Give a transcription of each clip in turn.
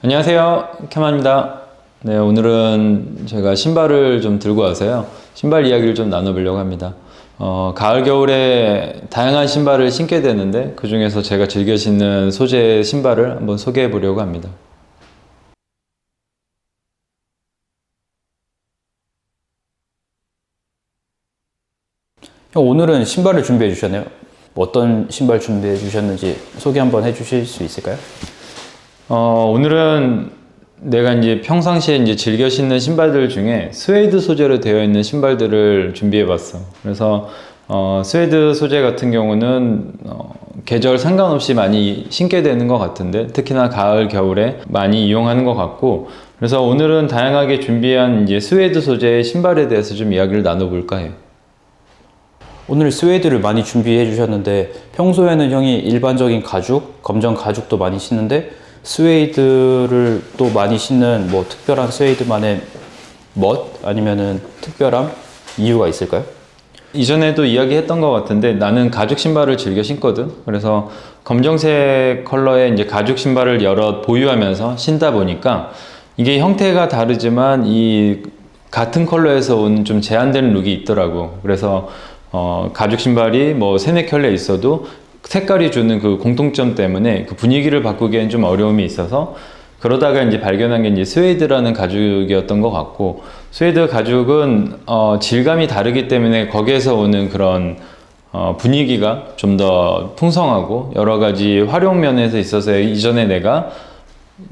안녕하세요, 캐만입니다. 네, 오늘은 제가 신발을 좀 들고 와서요. 신발 이야기를 좀 나눠보려고 합니다. 가을, 겨울에 다양한 신발을 신게 되는데 그 중에서 제가 즐겨 신는 소재의 신발을 한번 소개해 보려고 합니다. 오늘은 신발을 준비해 주셨네요. 어떤 신발 준비해 주셨는지 소개 한번 해 주실 수 있을까요? 오늘은 내가 이제 평상시에 이제 즐겨 신는 신발들 중에 스웨이드 소재로 되어 있는 신발들을 준비해 봤어. 그래서 스웨이드 소재 같은 경우는 계절 상관없이 많이 신게 되는 것 같은데 특히나 가을, 겨울에 많이 이용하는 것 같고, 그래서 오늘은 다양하게 준비한 이제 스웨이드 소재의 신발에 대해서 좀 이야기를 나눠볼까 해요. 오늘 스웨이드를 많이 준비해 주셨는데 평소에는 형이 일반적인 가죽, 검정 가죽도 많이 신는데 스웨이드를 또 많이 신는 뭐 특별한 스웨이드만의 멋 아니면은 특별한 이유가 있을까요? 이전에도 이야기했던 것 같은데 나는 가죽 신발을 즐겨 신거든. 그래서 검정색 컬러의 이제 가죽 신발을 여러 보유하면서 신다 보니까 이게 형태가 다르지만 이 같은 컬러에서 온 좀 제한된 룩이 있더라고. 그래서 가죽 신발이 뭐 세네 켤레 있어도 색깔이 주는 그 공통점 때문에 그 분위기를 바꾸기엔 좀 어려움이 있어서, 그러다가 이제 발견한 게 이제 스웨이드라는 가죽이었던 것 같고, 스웨이드 가죽은 질감이 다르기 때문에 거기에서 오는 그런 분위기가 좀 더 풍성하고 여러 가지 활용 면에서 있어서 이전에 내가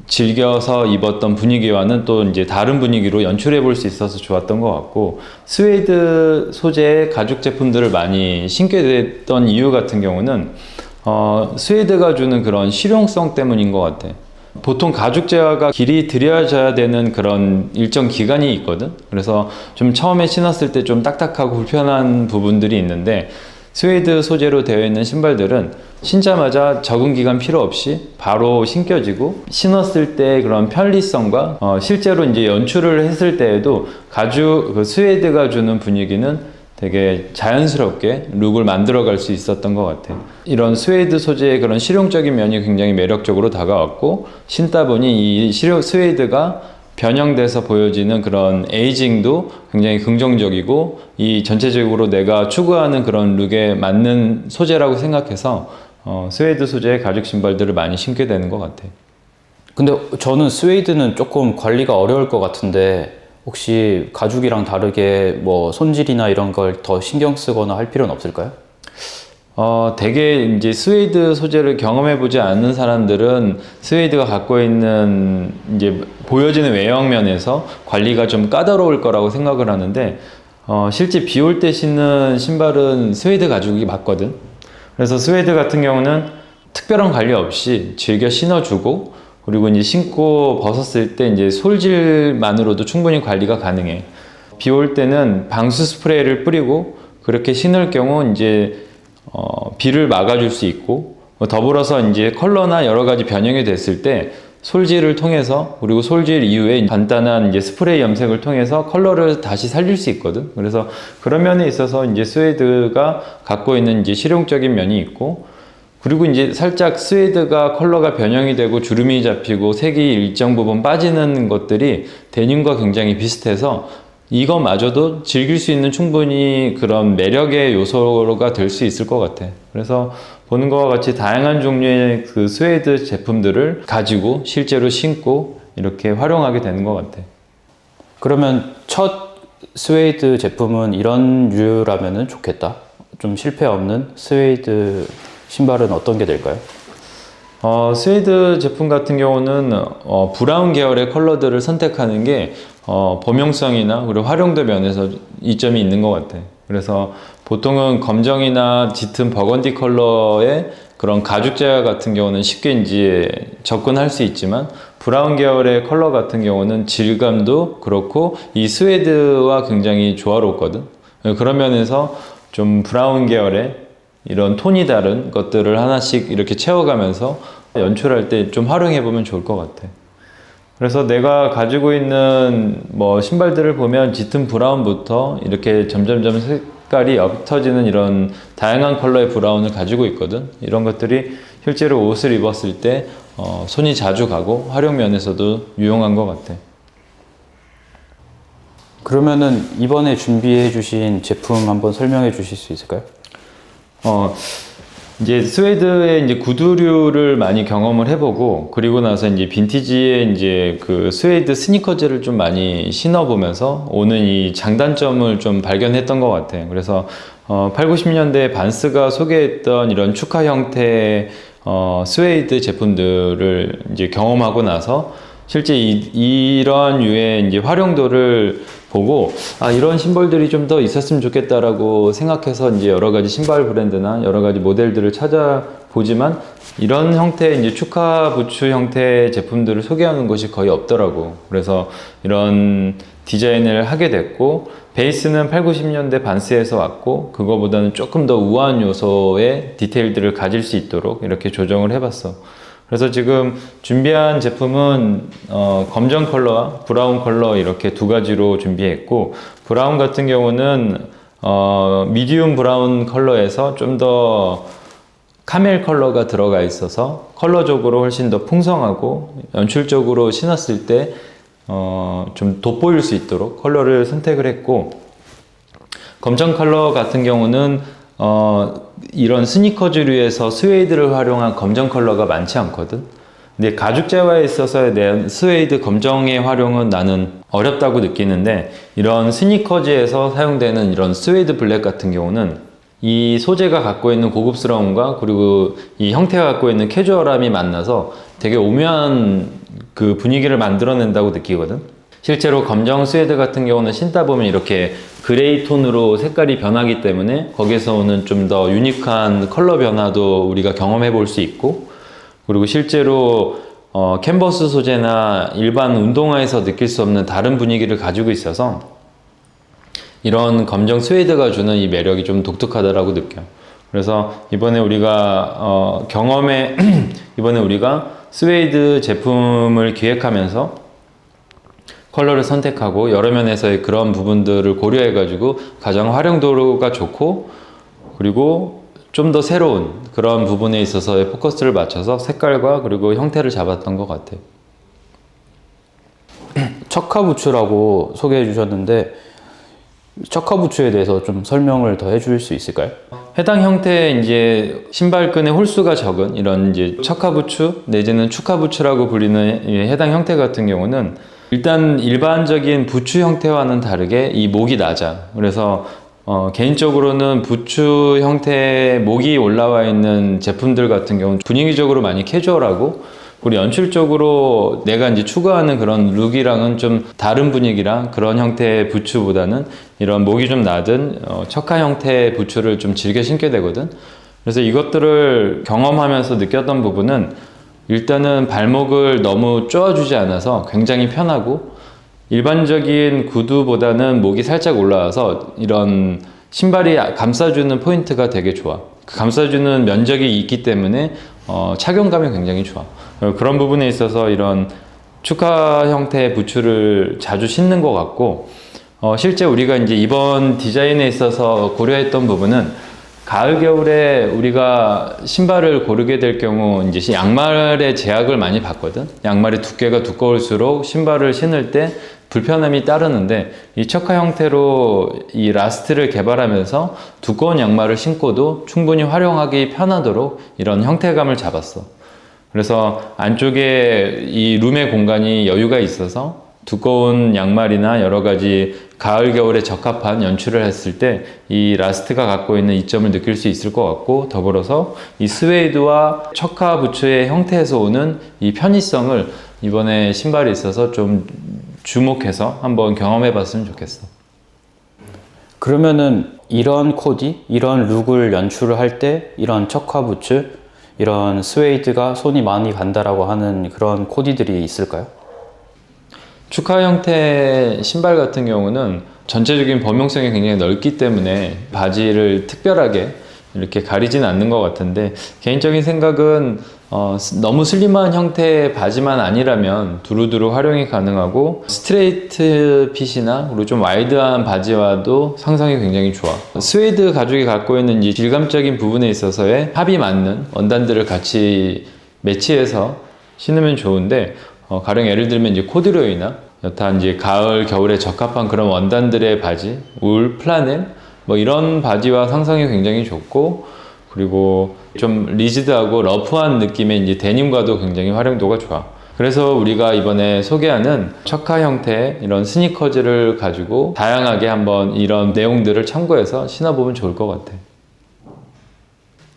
즐겨서 입었던 분위기와는 또 이제 다른 분위기로 연출해 볼 수 있어서 좋았던 것 같고, 스웨이드 소재의 가죽 제품들을 많이 신게 됐던 이유 같은 경우는 스웨이드가 주는 그런 실용성 때문인 것 같아. 보통 가죽 재화가 길이 들여져야 되는 그런 일정 기간이 있거든. 그래서 좀 처음에 신었을 때 좀 딱딱하고 불편한 부분들이 있는데, 스웨이드 소재로 되어 있는 신발들은 신자마자 적응 기간 필요 없이 바로 신겨지고, 신었을 때 그런 편리성과 실제로 이제 연출을 했을 때에도 가죽 그 스웨이드가 주는 분위기는 되게 자연스럽게 룩을 만들어 갈 수 있었던 것 같아요. 이런 스웨이드 소재의 그런 실용적인 면이 굉장히 매력적으로 다가왔고, 신다 보니 이 스웨이드가 변형돼서 보여지는 그런 에이징도 굉장히 긍정적이고, 이 전체적으로 내가 추구하는 그런 룩에 맞는 소재라고 생각해서 스웨이드 소재의 가죽 신발들을 많이 신게 되는 것 같아요. 근데 저는 스웨이드는 조금 관리가 어려울 것 같은데 혹시 가죽이랑 다르게 뭐 손질이나 이런 걸 더 신경 쓰거나 할 필요는 없을까요? 되게 이제 스웨이드 소재를 경험해보지 않는 사람들은 스웨이드가 갖고 있는 이제 보여지는 외형 면에서 관리가 좀 까다로울 거라고 생각을 하는데, 실제 비 올 때 신는 신발은 스웨이드 가죽이 맞거든. 그래서 스웨이드 같은 경우는 특별한 관리 없이 즐겨 신어주고, 그리고 이제 신고 벗었을 때 이제 솔질만으로도 충분히 관리가 가능해. 비 올 때는 방수 스프레이를 뿌리고 그렇게 신을 경우 이제 비를 막아줄 수 있고, 더불어서 이제 컬러나 여러 가지 변형이 됐을 때 솔질을 통해서, 그리고 솔질 이후에 간단한 이제 스프레이 염색을 통해서 컬러를 다시 살릴 수 있거든. 그래서 그런 면에 있어서 이제 스웨이드가 갖고 있는 이제 실용적인 면이 있고, 그리고 이제 살짝 스웨이드가 컬러가 변형이 되고 주름이 잡히고 색이 일정 부분 빠지는 것들이 데님과 굉장히 비슷해서 이거마저도 즐길 수 있는 충분히 그런 매력의 요소가 될 수 있을 것 같아. 그래서 보는 것과 같이 다양한 종류의 그 스웨이드 제품들을 가지고 실제로 신고 이렇게 활용하게 되는 것 같아. 그러면 첫 스웨이드 제품은 이런 류라면은 좋겠다. 좀 실패 없는 스웨이드 신발은 어떤 게 될까요? 스웨이드 제품 같은 경우는 브라운 계열의 컬러들을 선택하는 게 범용성이나 그리고 활용도 면에서 이점이 있는 것 같아. 그래서 보통은 검정이나 짙은 버건디 컬러의 그런 가죽 재화 같은 경우는 쉽게 이제 접근할 수 있지만, 브라운 계열의 컬러 같은 경우는 질감도 그렇고 이 스웨이드와 굉장히 조화롭거든. 그런 면에서 좀 브라운 계열의 이런 톤이 다른 것들을 하나씩 이렇게 채워가면서 연출할 때 좀 활용해 보면 좋을 것 같아. 그래서 내가 가지고 있는 뭐 신발들을 보면 짙은 브라운부터 이렇게 점점점 색깔이 옅어지는 이런 다양한 컬러의 브라운을 가지고 있거든. 이런 것들이 실제로 옷을 입었을 때 손이 자주 가고 활용 면에서도 유용한 것 같아. 그러면은 이번에 준비해 주신 제품 한번 설명해 주실 수 있을까요? 이제 스웨이드의 이제 구두류를 많이 경험을 해보고, 그리고 나서 이제 빈티지의 이제 그 스웨이드 스니커즈를 좀 많이 신어보면서 오는 이 장단점을 좀 발견했던 것 같아. 그래서 8, 90년대 반스가 소개했던 이런 축하 형태의 스웨이드 제품들을 이제 경험하고 나서 실제 이런 류의 이제 활용도를 보고, 이런 심볼들이 좀 더 있었으면 좋겠다라고 생각해서 이제 여러 가지 신발 브랜드나 여러 가지 모델들을 찾아보지만, 이런 형태의 이제 축하 부츠 형태의 제품들을 소개하는 곳이 거의 없더라고. 그래서 이런 디자인을 하게 됐고, 베이스는 8, 90년대 반스에서 왔고, 그거보다는 조금 더 우아한 요소의 디테일들을 가질 수 있도록 이렇게 조정을 해봤어. 그래서 지금 준비한 제품은 검정 컬러와 브라운 컬러 이렇게 두 가지로 준비했고, 브라운 같은 경우는 미디움 브라운 컬러에서 좀 더 카멜 컬러가 들어가 있어서 컬러적으로 훨씬 더 풍성하고 연출적으로 신었을 때 좀 돋보일 수 있도록 컬러를 선택을 했고, 검정 컬러 같은 경우는 이런 스니커즈류에서 스웨이드를 활용한 검정 컬러가 많지 않거든. 근데 가죽 재화에 있어서의 내 스웨이드 검정의 활용은 나는 어렵다고 느끼는데, 이런 스니커즈에서 사용되는 이런 스웨이드 블랙 같은 경우는 이 소재가 갖고 있는 고급스러움과 그리고 이 형태가 갖고 있는 캐주얼함이 만나서 되게 오묘한 그 분위기를 만들어낸다고 느끼거든. 실제로 검정 스웨이드 같은 경우는 신다 보면 이렇게 그레이 톤으로 색깔이 변하기 때문에 거기서 오는 좀 더 유니크한 컬러 변화도 우리가 경험해 볼 수 있고, 그리고 실제로 캔버스 소재나 일반 운동화에서 느낄 수 없는 다른 분위기를 가지고 있어서 이런 검정 스웨이드가 주는 이 매력이 좀 독특하다라고 느껴. 그래서 이번에 우리가 이번에 우리가 스웨이드 제품을 기획하면서 컬러를 선택하고 여러 면에서의 그런 부분들을 고려해 가지고 가장 활용도가 좋고, 그리고 좀 더 새로운 그런 부분에 있어서의 포커스를 맞춰서 색깔과 그리고 형태를 잡았던 것 같아. 척화 부츠라고 소개해 주셨는데, 척화 부츠에 대해서 좀 설명을 더 해줄 수 있을까요? 해당 형태의 이제 신발끈의 홀수가 적은 이런 이제 척화 부츠 내지는 축하 부츠라고 불리는 이 해당 형태 같은 경우는 일단 일반적인 부츠 형태와는 다르게 이 목이 낮아. 그래서 개인적으로는 부츠 형태의 목이 올라와 있는 제품들 같은 경우는 분위기적으로 많이 캐주얼하고, 그리고 연출적으로 내가 이제 추구하는 그런 룩이랑은 좀 다른 분위기랑 그런 형태의 부츠보다는 이런 목이 좀 낮은 척화 형태의 부츠를 좀 즐겨 신게 되거든. 그래서 이것들을 경험하면서 느꼈던 부분은 일단은 발목을 너무 쪼아주지 않아서 굉장히 편하고, 일반적인 구두보다는 목이 살짝 올라와서 이런 신발이 감싸주는 포인트가 되게 좋아. 그 감싸주는 면적이 있기 때문에 착용감이 굉장히 좋아. 그런 부분에 있어서 이런 축하 형태의 부츠를 자주 신는 것 같고, 실제 우리가 이제 이번 디자인에 있어서 고려했던 부분은 가을 겨울에 우리가 신발을 고르게 될 경우 이제 양말의 제약을 많이 받거든. 양말의 두께가 두꺼울수록 신발을 신을 때 불편함이 따르는데, 이 척화 형태로 이 라스트를 개발하면서 두꺼운 양말을 신고도 충분히 활용하기 편하도록 이런 형태감을 잡았어. 그래서 안쪽에 이 룸의 공간이 여유가 있어서 두꺼운 양말이나 여러 가지 가을 겨울에 적합한 연출을 했을 때 이 라스트가 갖고 있는 이점을 느낄 수 있을 것 같고, 더불어서 이 스웨이드와 척화 부츠의 형태에서 오는 이 편의성을 이번에 신발에 있어서 좀 주목해서 한번 경험해 봤으면 좋겠어. 그러면은 이런 코디, 이런 룩을 연출을 할 때 이런 척화 부츠, 이런 스웨이드가 손이 많이 간다라고 하는 그런 코디들이 있을까요? 축하 형태 신발 같은 경우는 전체적인 범용성이 굉장히 넓기 때문에 바지를 특별하게 이렇게 가리진 않는 것 같은데, 개인적인 생각은 너무 슬림한 형태의 바지만 아니라면 두루두루 활용이 가능하고, 스트레이트 핏이나 그리고 좀 와이드한 바지와도 상상이 굉장히 좋아. 스웨이드 가죽이 갖고 있는 이 질감적인 부분에 있어서의 합이 맞는 원단들을 같이 매치해서 신으면 좋은데 가령 예를 들면 이제 코듀로이나 여타 이제 가을 겨울에 적합한 그런 원단들의 바지, 울, 플라넬 뭐 이런 바지와 상성이 굉장히 좋고, 그리고 좀 리지드하고 러프한 느낌의 이제 데님과도 굉장히 활용도가 좋아. 그래서 우리가 이번에 소개하는 척화 형태의 이런 스니커즈를 가지고 다양하게 한번 이런 내용들을 참고해서 신어보면 좋을 것 같아.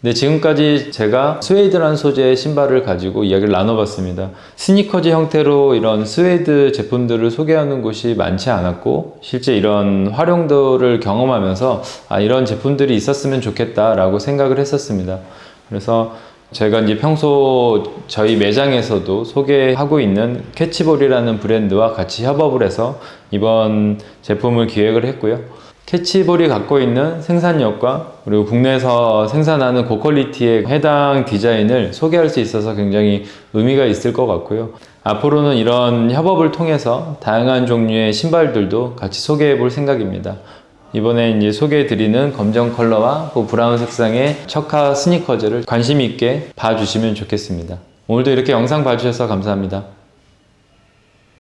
네, 지금까지 제가 스웨이드라는 소재의 신발을 가지고 이야기를 나눠봤습니다. 스니커즈 형태로 이런 스웨이드 제품들을 소개하는 곳이 많지 않았고, 실제 이런 활용도를 경험하면서 이런 제품들이 있었으면 좋겠다라고 생각을 했었습니다. 그래서 제가 이제 평소 저희 매장에서도 소개하고 있는 캐치볼이라는 브랜드와 같이 협업을 해서 이번 제품을 기획을 했고요. 캐치볼이 갖고 있는 생산력과 그리고 국내에서 생산하는 고퀄리티의 해당 디자인을 소개할 수 있어서 굉장히 의미가 있을 것 같고요. 앞으로는 이런 협업을 통해서 다양한 종류의 신발들도 같이 소개해 볼 생각입니다. 이번에 이제 소개해 드리는 검정 컬러와 브라운 색상의 척화 스니커즈를 관심 있게 봐주시면 좋겠습니다. 오늘도 이렇게 영상 봐주셔서 감사합니다.